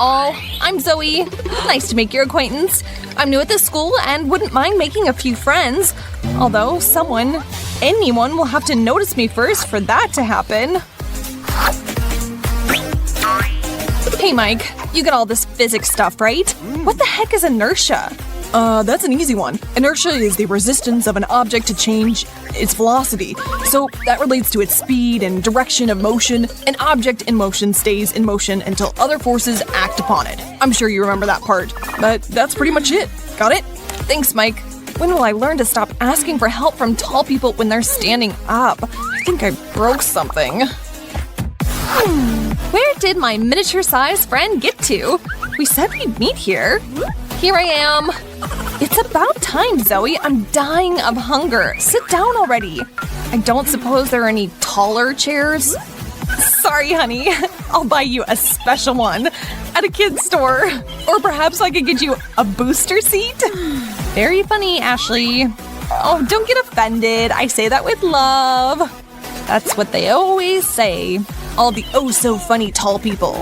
all. I'm Zoe. Nice to make your acquaintance. I'm new at this school and wouldn't mind making a few friends. Although anyone will have to notice me first for that to happen. Hey Mike, you get all this physics stuff, right? What the heck is inertia? That's an easy one. Inertia is the resistance of an object to change its velocity. So that relates to its speed and direction of motion. An object in motion stays in motion until other forces act upon it. I'm sure you remember that part. But that's pretty much it. Got it? Thanks, Mike. When will I learn to stop asking for help from tall people when they're standing up? I think I broke something. Where did my miniature-sized friend get to? We said we'd meet here. Here I am. It's about time, Zoe. I'm dying of hunger. Sit down already. I don't suppose there are any taller chairs? Sorry, honey. I'll buy you a special one at a kid's store. Or perhaps I could get you a booster seat? Very funny, Ashley. Oh, don't get offended. I say that with love. That's what they always say. All the oh-so-funny tall people.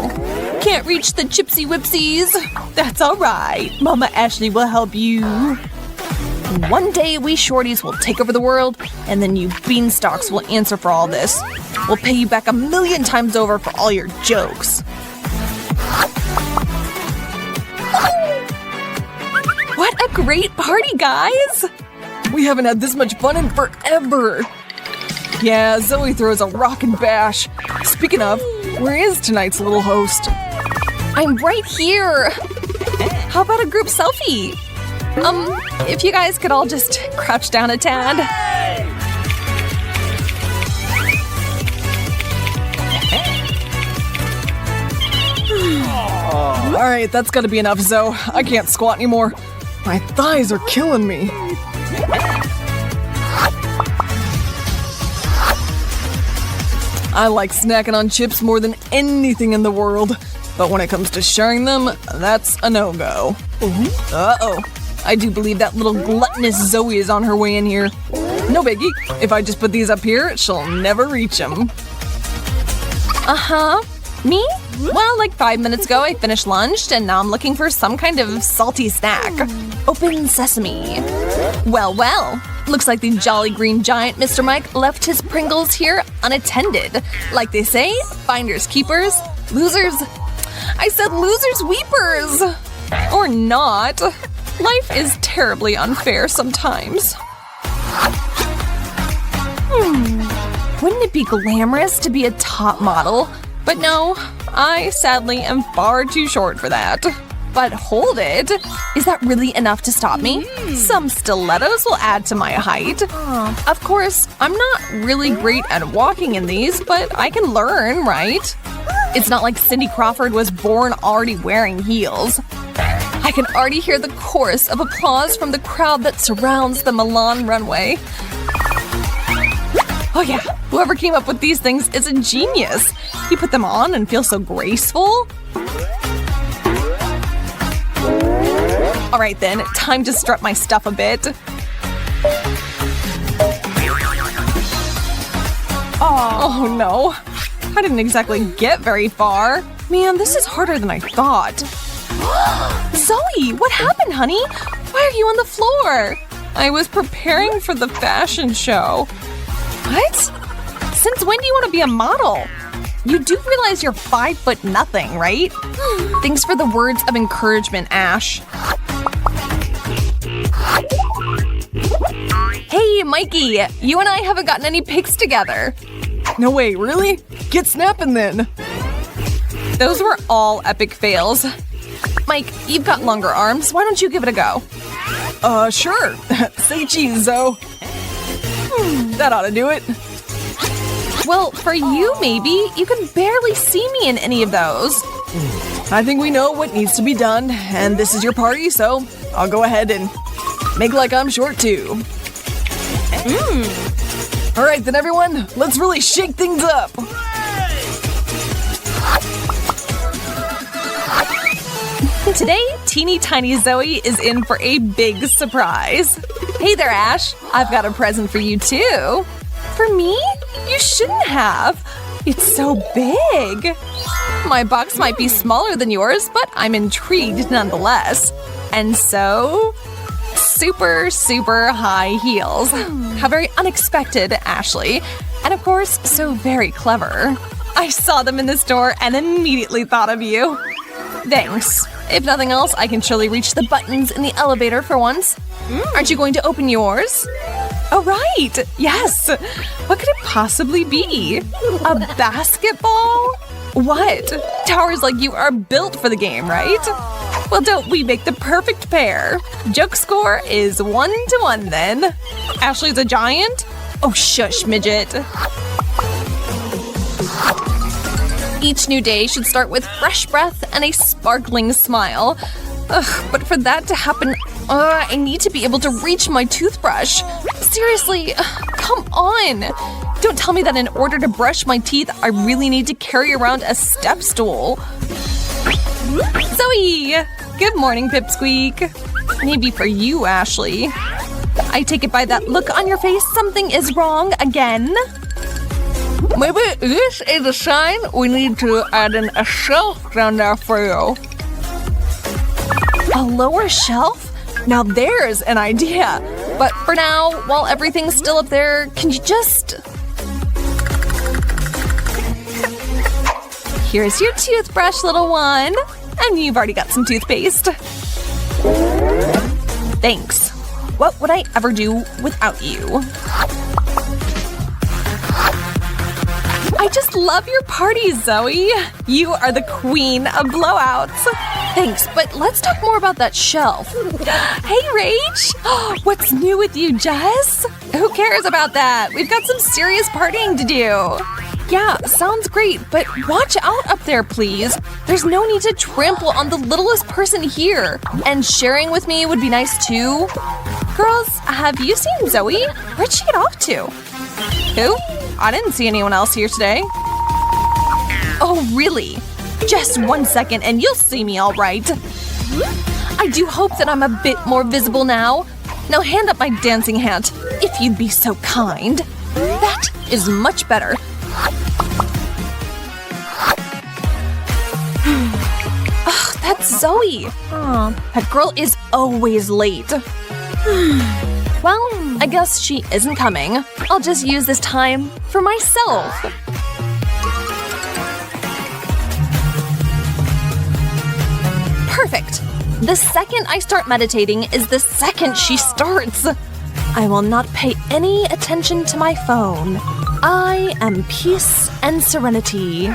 Can't reach the Chipsy Whipsies. That's all right. Mama Ashley will help you. One day we shorties will take over the world, and then you beanstalks will answer for all this. We'll pay you back 1,000,000 times over for all your jokes. What a great party, guys! We haven't had this much fun in forever. Yeah, Zoe throws a rockin' bash. Speaking of, where is tonight's little host? I'm right here! How about a group selfie? If you guys could all just crouch down a tad. Alright, that's gotta be enough, Zoe. I can't squat anymore. My thighs are killing me. I like snacking on chips more than anything in the world. But when it comes to sharing them, that's a no-go. Uh-oh. I do believe that little gluttonous Zoe is on her way in here. No biggie. If I just put these up here, she'll never reach them. Uh-huh. Me? Well, like 5 minutes ago, I finished lunch, and now I'm looking for some kind of salty snack. Open sesame. Well, well. Looks like the jolly green giant Mr. Mike left his Pringles here unattended. Like they say, finders keepers, losers. I said losers weepers! Or not. Life is terribly unfair sometimes. Wouldn't it be glamorous to be a top model? But no, I sadly am far too short for that. But hold it! Is that really enough to stop me? Some stilettos will add to my height. Of course, I'm not really great at walking in these, but I can learn, right? It's not like Cindy Crawford was born already wearing heels. I can already hear the chorus of applause from the crowd that surrounds the Milan runway. Oh yeah, whoever came up with these things is a genius. You put them on and feel so graceful. Alright then, time to strut my stuff a bit. Oh no. I didn't exactly get very far. Man, this is harder than I thought. Zoe, what happened, honey? Why are you on the floor? I was preparing for the fashion show. What? Since when do you want to be a model? You do realize you're 5'0", right? Thanks for the words of encouragement, Ash. Hey, Mikey, you and I haven't gotten any pics together. No way, really? Get snapping then. Those were all epic fails. Mike, you've got longer arms. Why don't you give it a go? Sure. Say cheese, Zoe. That ought to do it. Well, for you, maybe. You can barely see me in any of those. I think we know what needs to be done, and this is your party, so I'll go ahead and make like I'm short too. Alright then, everyone, let's really shake things up. Today, teeny tiny Zoe is in for a big surprise. Hey there, Ash. I've got a present for you too. For me? You shouldn't have. It's so big. My box might be smaller than yours, but I'm intrigued nonetheless. And so, super, super high heels. How very unexpected, Ashley. And of course, so very clever. I saw them in the store and immediately thought of you. Thanks. If nothing else, I can surely reach the buttons in the elevator for once. Aren't you going to open yours? Oh, right! Yes! What could it possibly be? A basketball? What? Towers like you are built for the game, right? Well, don't we make the perfect pair? Joke score is 1-1 then. Ashley's a giant? Oh, shush, midget. Each new day should start with fresh breath and a sparkling smile. Ugh, but for that to happen, I need to be able to reach my toothbrush. Seriously, come on. Don't tell me that in order to brush my teeth, I really need to carry around a step stool. Zoe! Good morning, Pipsqueak. Maybe for you, Ashley. I take it by that look on your face, something is wrong again. Maybe this is a sign we need to add in a shelf down there for you. A lower shelf? Now there's an idea. But for now, while everything's still up there, can you just… Here's your toothbrush, little one. And you've already got some toothpaste. Thanks. What would I ever do without you? I just love your parties, Zoe. You are the queen of blowouts. Thanks, but let's talk more about that shelf. Hey, Rach! What's new with you, Jess? Who cares about that? We've got some serious partying to do. Yeah, sounds great, but watch out up there, please. There's no need to trample on the littlest person here. And sharing with me would be nice too. Girls, have you seen Zoe? Where'd she get off to? Who? I didn't see anyone else here today. Oh, really? Just 1 second and you'll see me all right. I do hope that I'm a bit more visible now. Now hand up my dancing hat, if you'd be so kind. That is much better. Oh, that's Zoe. That girl is always late. Well, I guess she isn't coming. I'll just use this time for myself. Perfect. The second I start meditating is the second she starts. I will not pay any attention to my phone. I am peace and serenity.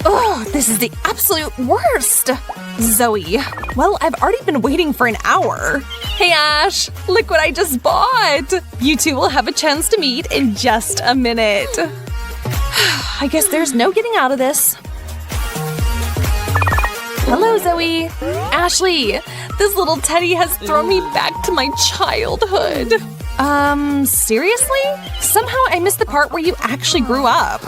Oh, this is the absolute worst. Zoe. Well, I've already been waiting for an hour. Hey, Ash, look what I just bought. You two will have a chance to meet in just a minute. I guess there's no getting out of this. Hello, Zoe. Ashley, this little teddy has thrown me back to my childhood. Seriously? Somehow I missed the part where you actually grew up.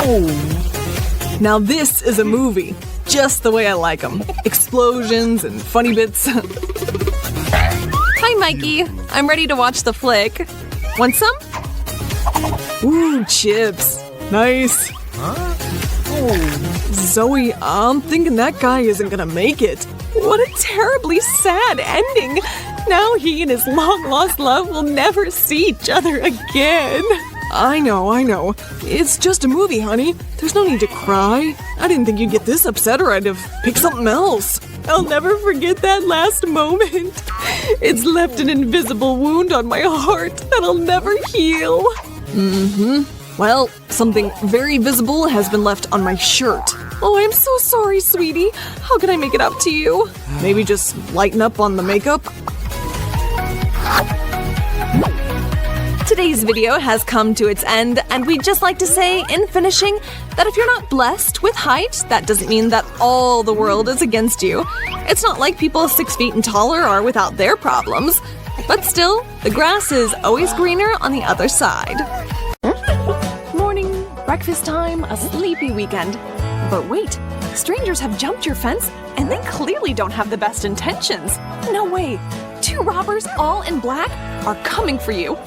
Oh. Now this is a movie. Just the way I like them. Explosions and funny bits. Hi, Mikey. I'm ready to watch the flick. Want some? Ooh, chips. Nice. Huh? Oh. Zoe, I'm thinking that guy isn't gonna make it. What a terribly sad ending. Now he and his long-lost love will never see each other again. I know. It's just a movie, honey. There's no need to cry. I didn't think you'd get this upset or I'd have picked something else. I'll never forget that last moment. It's left an invisible wound on my heart that'll never heal. Well, something very visible has been left on my shirt. Oh, I'm so sorry, sweetie. How can I make it up to you? Maybe just lighten up on the makeup? Today's video has come to its end, and we'd just like to say, in finishing, that if you're not blessed with height, that doesn't mean that all the world is against you. It's not like people 6 feet and taller are without their problems. But still, the grass is always greener on the other side. Morning, breakfast time, a sleepy weekend. But wait, strangers have jumped your fence, and they clearly don't have the best intentions. No way. 2 robbers, all in black, are coming for you.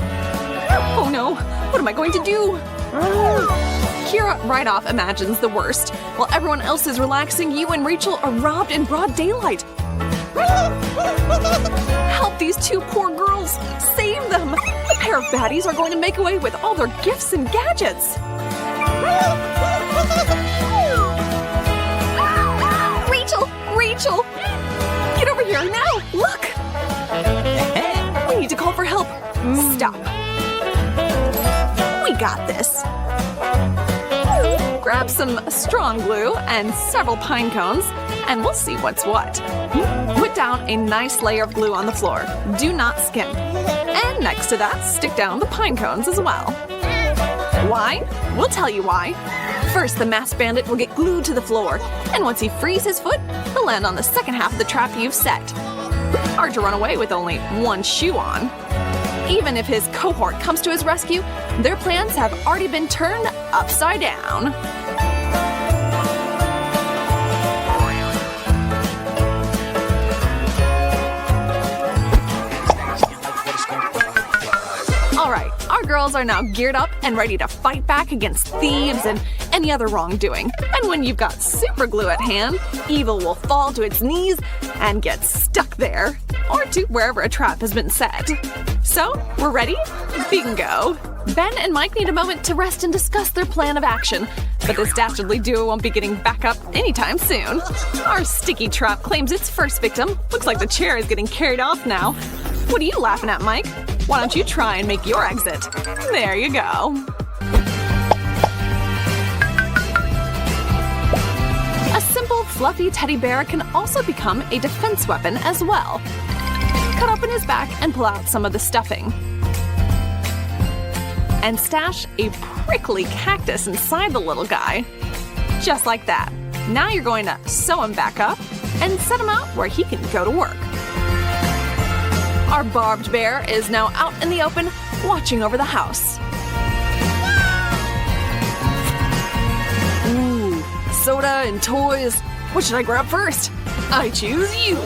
Oh no, what am I going to do? Kira right off imagines the worst. While everyone else is relaxing, you and Rachel are robbed in broad daylight. Help these two poor girls! Save them! The pair of baddies are going to make away with all their gifts and gadgets! Rachel! Rachel! Get over here now! Look! We need to call for help. Stop. We got this. Grab some strong glue and several pine cones, and we'll see what's what. Put down a nice layer of glue on the floor. Do not skimp. And next to that, stick down the pine cones as well. Why? We'll tell you why. First, the masked bandit will get glued to the floor, and once he frees his foot, he'll land on the second half of the trap you've set. Hard to run away with only one shoe on. Even if his cohort comes to his rescue, their plans have already been turned upside down. Alright, our girls are now geared up and ready to fight back against thieves and any other wrongdoing. And when you've got super glue at hand, evil will fall to its knees and get stuck there, or to wherever a trap has been set. So, we're ready? Bingo! Ben and Mike need a moment to rest and discuss their plan of action, but this dastardly duo won't be getting back up anytime soon. Our sticky trap claims its first victim. Looks like the chair is getting carried off now. What are you laughing at, Mike? Why don't you try and make your exit? There you go. A simple, fluffy teddy bear can also become a defense weapon as well. Cut open his back and pull out some of the stuffing. And stash a prickly cactus inside the little guy. Just like that. Now you're going to sew him back up and set him out where he can go to work. Our barbed bear is now out in the open, watching over the house. Ooh, soda and toys. What should I grab first? I choose you.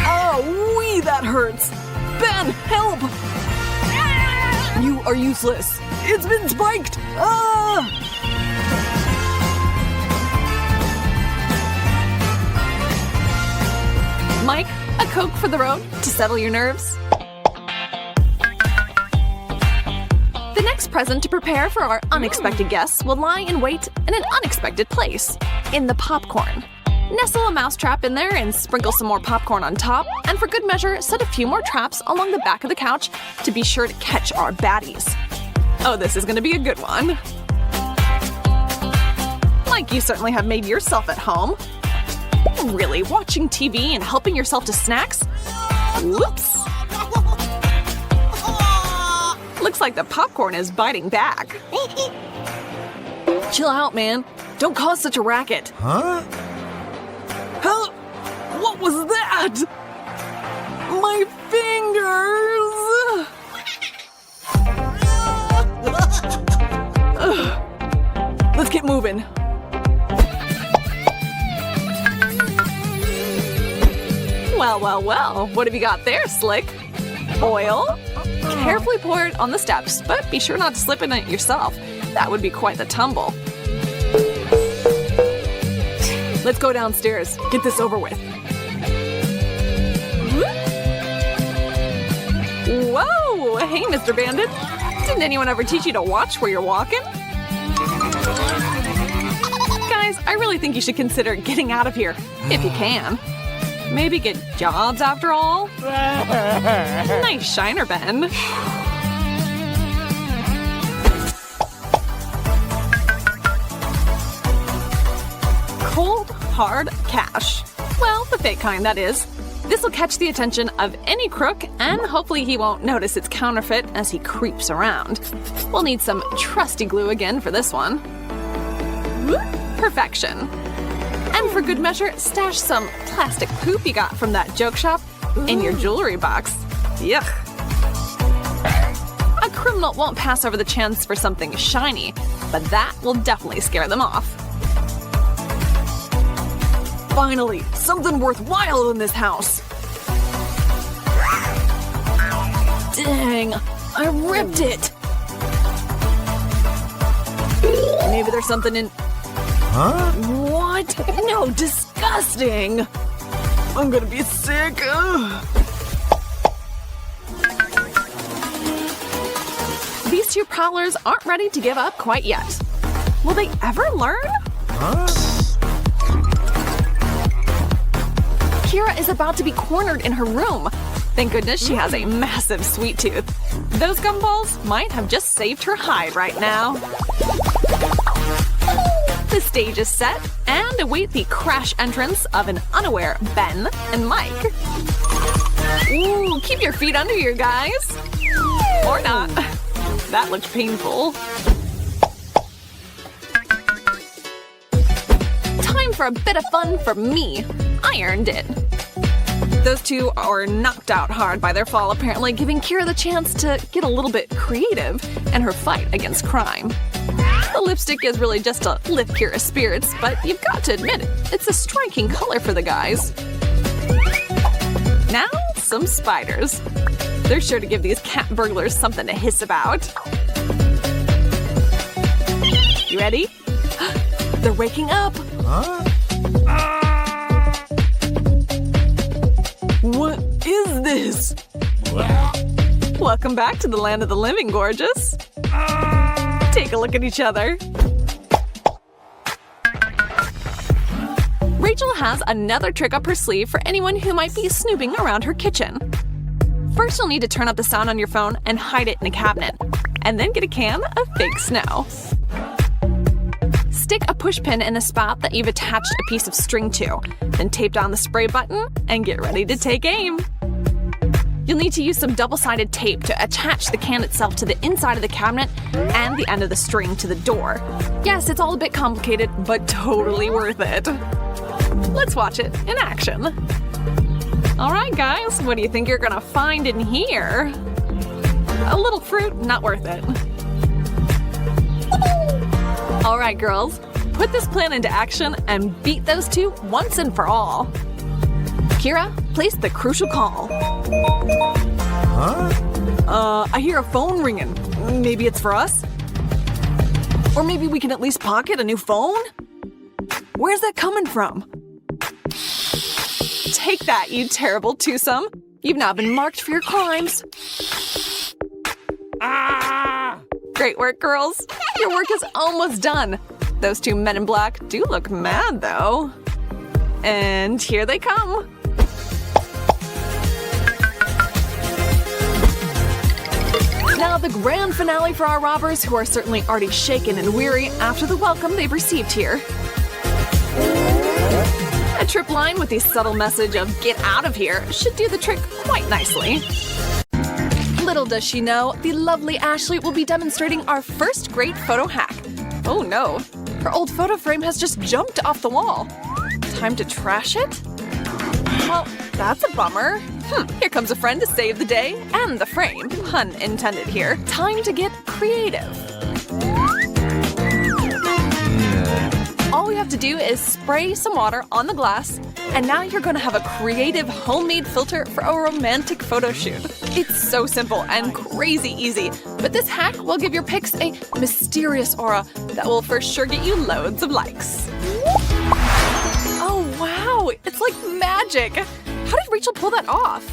Oh, wee, that hurts. Ben, help! You are useless. It's been spiked. Ah! Mike, a Coke for the road to settle your nerves? The next present to prepare for our unexpected guests will lie in wait in an unexpected place, in the popcorn. Nestle a mousetrap in there and sprinkle some more popcorn on top, and for good measure, set a few more traps along the back of the couch to be sure to catch our baddies. Oh, this is gonna be a good one. Like you certainly have made yourself at home. Really, watching TV and helping yourself to snacks? Whoops! Looks like the popcorn is biting back. Chill out, man. Don't cause such a racket. Huh? Huh? What was that? My fingers! Ugh. Let's get moving. Well, well, well. What have you got there, Slick? Oil? Carefully pour it on the steps, but be sure not to slip in it yourself. That would be quite the tumble. Let's go downstairs. Get this over with. Whoa! Hey, Mr. Bandit. Didn't anyone ever teach you to watch where you're walking? Guys, I really think you should consider getting out of here, if you can. Maybe get jobs after all? Nice shiner, Ben. Cold, hard cash. Well, the fake kind, that is. This will catch the attention of any crook, and hopefully he won't notice it's counterfeit as he creeps around. We'll need some trusty glue again for this one. Perfection. And for good measure, stash some plastic poop you got from that joke shop in your jewelry box. Yuck. A criminal won't pass over the chance for something shiny, but that will definitely scare them off. Finally, something worthwhile in this house. Dang, I ripped it. Maybe there's something in… Huh? What? No, disgusting! I'm gonna be sick. Ugh. These two prowlers aren't ready to give up quite yet. Will they ever learn? Huh? Kira is about to be cornered in her room. Thank goodness she has a massive sweet tooth. Those gumballs might have just saved her hide right now. The stage is set, and await the crash entrance of an unaware Ben and Mike. Ooh, keep your feet under you, guys. Or not. That looked painful. Time for a bit of fun for me. I earned it. Those two are knocked out hard by their fall, apparently giving Kira the chance to get a little bit creative in her fight against crime. The lipstick is really just to lift Kira's spirits, but you've got to admit it, it's a striking color for the guys. Now, some spiders. They're sure to give these cat burglars something to hiss about. You ready? They're waking up. Huh? What is this? Welcome back to the land of the living, gorgeous. Take a look at each other. Rachel has another trick up her sleeve for anyone who might be snooping around her kitchen. First, you'll need to turn up the sound on your phone and hide it in a cabinet, and then get a can of fake snow. Stick a pushpin in a spot that you've attached a piece of string to, then tape down the spray button and get ready to take aim. You'll need to use some double-sided tape to attach the can itself to the inside of the cabinet and the end of the string to the door. Yes, it's all a bit complicated, but totally worth it. Let's watch it in action. All right, guys, what do you think you're gonna find in here? A little fruit, not worth it. All right, girls, put this plan into action and beat those two once and for all. Kira, place the crucial call. Huh? I hear a phone ringing. Maybe it's for us? Or maybe we can at least pocket a new phone? Where's that coming from? Take that, you terrible twosome. You've now been marked for your crimes. Ah! Great work, girls. Your work is almost done. Those two men in black do look mad, though. And here they come. Now the grand finale for our robbers, who are certainly already shaken and weary after the welcome they've received here. A trip line with the subtle message of "get out of here" should do the trick quite nicely. Little does she know, the lovely Ashley will be demonstrating our first great photo hack. Oh no, her old photo frame has just jumped off the wall. Time to trash it? Well, that's a bummer. Here comes a friend to save the day and the frame. Pun intended here. Time to get creative. All we have to do is spray some water on the glass, and now you're gonna have a creative homemade filter for a romantic photo shoot. It's so simple and crazy easy, but this hack will give your pics a mysterious aura that will for sure get you loads of likes. Oh wow, it's like magic! How did Rachel pull that off?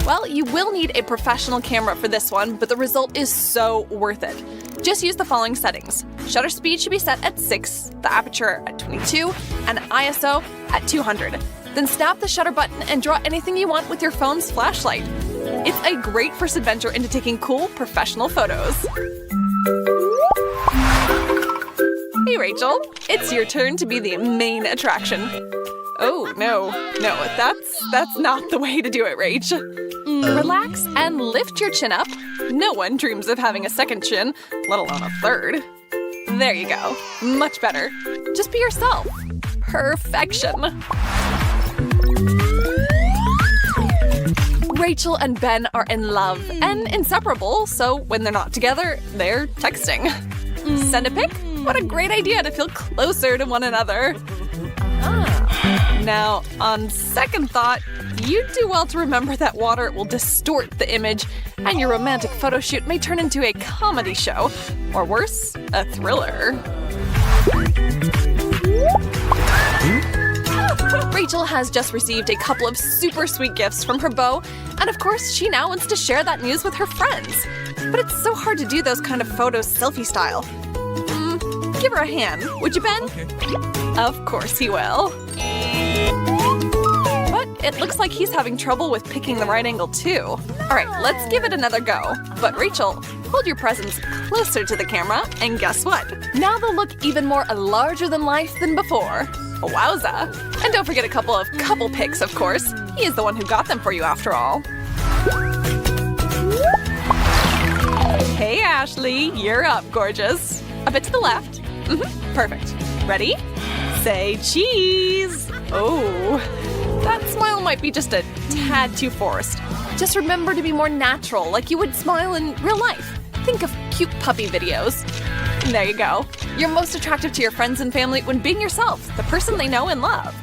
Well, you will need a professional camera for this one, but the result is so worth it. Just use the following settings. Shutter speed should be set at 6, the aperture at 22, and ISO at 200. Then snap the shutter button and draw anything you want with your phone's flashlight. It's a great first adventure into taking cool, professional photos. Hey Rachel, it's your turn to be the main attraction. Oh no, that's not the way to do it, Rach. Relax and lift your chin up. No one dreams of having a second chin, let alone a third. There you go, much better. Just be yourself. Perfection. Rachel and Ben are in love and inseparable, so when they're not together, they're texting. Send a pic? What a great idea to feel closer to one another. Now, on second thought, you'd do well to remember that water will distort the image, and your romantic photo shoot may turn into a comedy show, Or worse, a thriller. Rachel has just received a couple of super sweet gifts from her beau, and of course, she now wants to share that news with her friends. But it's so hard to do those kind of photos selfie style. Give her a hand, would you, Ben? Okay. Of course he will. But it looks like he's having trouble with picking the right angle too. All right, let's give it another go. But Rachel, hold your presents closer to the camera, and guess what? Now they'll look even more larger than life than before. Wowza! And don't forget a couple of couple pics, of course. He is the one who got them for you after all. Hey, Ashley, you're up, gorgeous. A bit to the left. Perfect. Ready? Say cheese. Oh, that smile might be just a tad too forced. Just remember to be more natural, like you would smile in real life. Think of cute puppy videos. There you go. You're most attractive to your friends and family when being yourself, the person they know and love.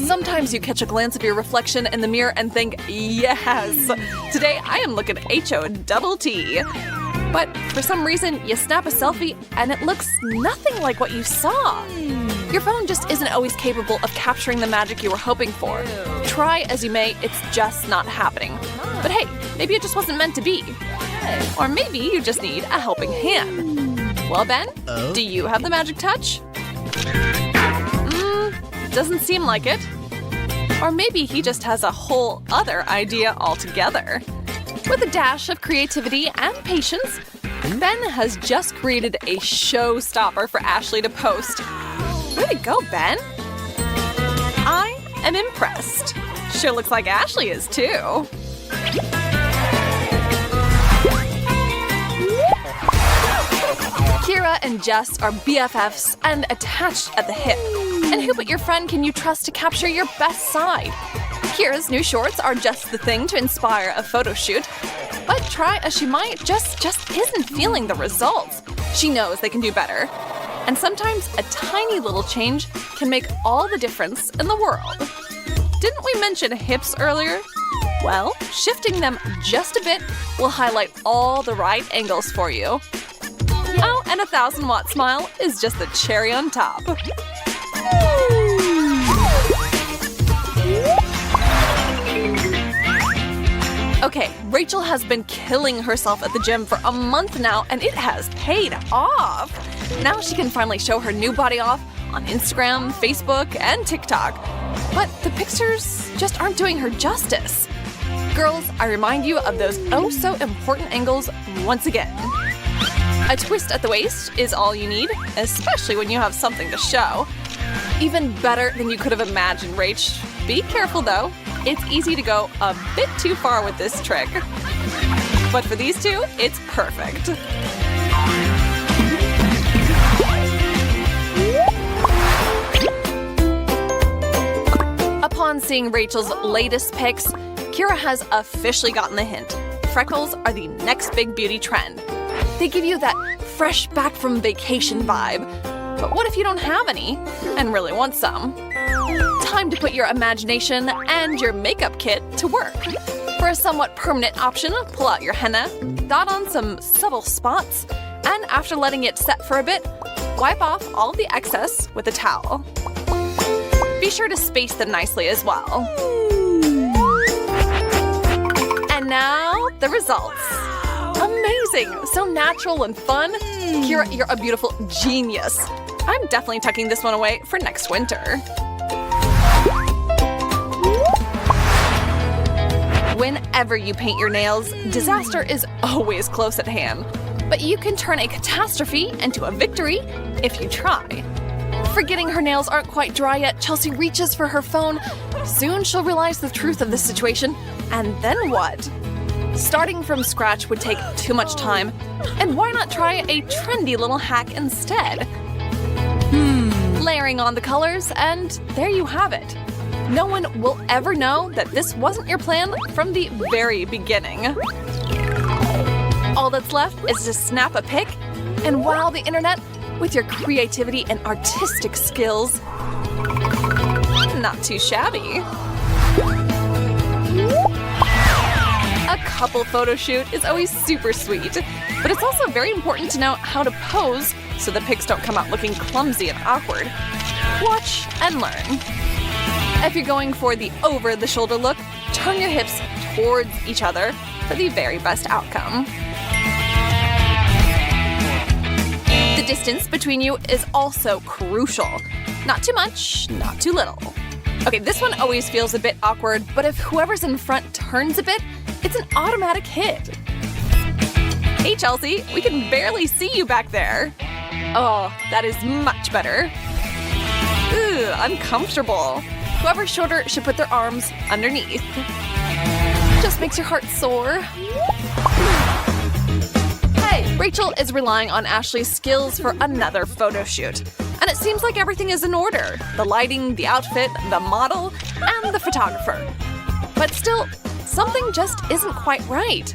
Sometimes you catch a glance of your reflection in the mirror and think, yes, today I am looking HOTT. But for some reason, you snap a selfie and it looks nothing like what you saw. Your phone just isn't always capable of capturing the magic you were hoping for. Try as you may, it's just not happening. But hey, maybe it just wasn't meant to be. Or maybe you just need a helping hand. Well, Ben, do you have the magic touch? Doesn't seem like it. Or maybe he just has a whole other idea altogether. With a dash of creativity and patience, Ben has just created a showstopper for Ashley to post. Way to go, Ben! I am impressed. Sure looks like Ashley is too. Kira and Jess are BFFs and attached at the hip. And who but your friend can you trust to capture your best side? Kira's new shorts are just the thing to inspire a photo shoot. But try as she might, just isn't feeling the results. She knows they can do better. And sometimes a tiny little change can make all the difference in the world. Didn't we mention hips earlier? Well, shifting them just a bit will highlight all the right angles for you. Oh, and a 1,000-watt smile is just the cherry on top. Okay, Rachel has been killing herself at the gym for a month now, and it has paid off. Now she can finally show her new body off on Instagram, Facebook, and TikTok. But the pictures just aren't doing her justice. Girls, I remind you of those oh-so-important angles once again. A twist at the waist is all you need, especially when you have something to show. Even better than you could have imagined, Rach. Be careful though, it's easy to go a bit too far with this trick. But for these two, it's perfect. Upon seeing Rachel's latest pics, Kira has officially gotten the hint. Freckles are the next big beauty trend. They give you that fresh back from vacation vibe. But what if you don't have any and really want some? Time to put your imagination and your makeup kit to work. For a somewhat permanent option, pull out your henna, dot on some subtle spots, and after letting it set for a bit, wipe off all of the excess with a towel. Be sure to space them nicely as well. And now, the results. Amazing! So natural and fun. Kira, you're a beautiful genius. I'm definitely tucking this one away for next winter. Whenever you paint your nails, disaster is always close at hand. But you can turn a catastrophe into a victory if you try. Forgetting her nails aren't quite dry yet, Chelsea reaches for her phone. Soon she'll realize the truth of this situation. And then what? Starting from scratch would take too much time. And why not try a trendy little hack instead? Layering on the colors, and there you have it. No one will ever know that this wasn't your plan from the very beginning. All that's left is to snap a pic and wow the internet with your creativity and artistic skills. Not too shabby. A couple photo shoot is always super sweet, but it's also very important to know how to pose so the pics don't come out looking clumsy and awkward. Watch and learn. If you're going for the over-the-shoulder look, turn your hips towards each other for the very best outcome. The distance between you is also crucial. Not too much, not too little. Okay, this one always feels a bit awkward, but if whoever's in front turns a bit, it's an automatic hit. Hey Chelsea, we can barely see you back there. Oh, that is much better. Ooh, uncomfortable. Whoever's shorter should put their arms underneath. Just makes your heart soar. Hey, Rachel is relying on Ashley's skills for another photo shoot. And it seems like everything is in order. The lighting, the outfit, the model, and the photographer. But still, something just isn't quite right.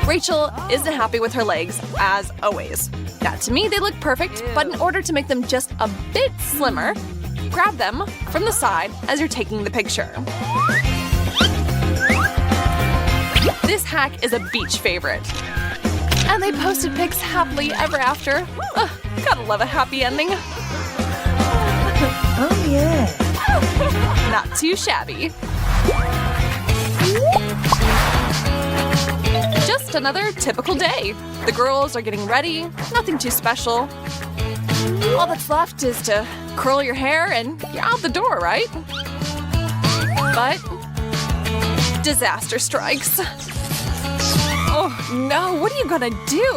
Rachel isn't happy with her legs, as always. Now, to me, they look perfect, but in order to make them just a bit slimmer, grab them from the side as you're taking the picture. This hack is a beach favorite. And they posted pics happily ever after. Ugh, gotta love a happy ending. Oh yeah. Not too shabby. Just another typical day. The girls are getting ready, nothing too special. All that's left is to curl your hair and you're out the door, right? But disaster strikes. Oh no, what are you gonna do?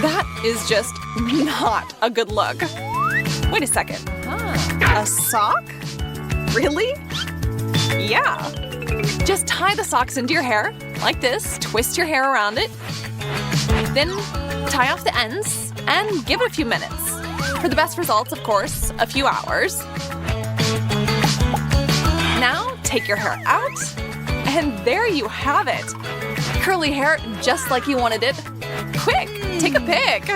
That is just not a good look. Wait a second. A sock? Really? Yeah. Just tie the socks into your hair, like this, twist your hair around it, then tie off the ends and give it a few minutes. For the best results, of course, a few hours. Now, take your hair out, and there you have it. Curly hair just like you wanted it. Quick, take a pic.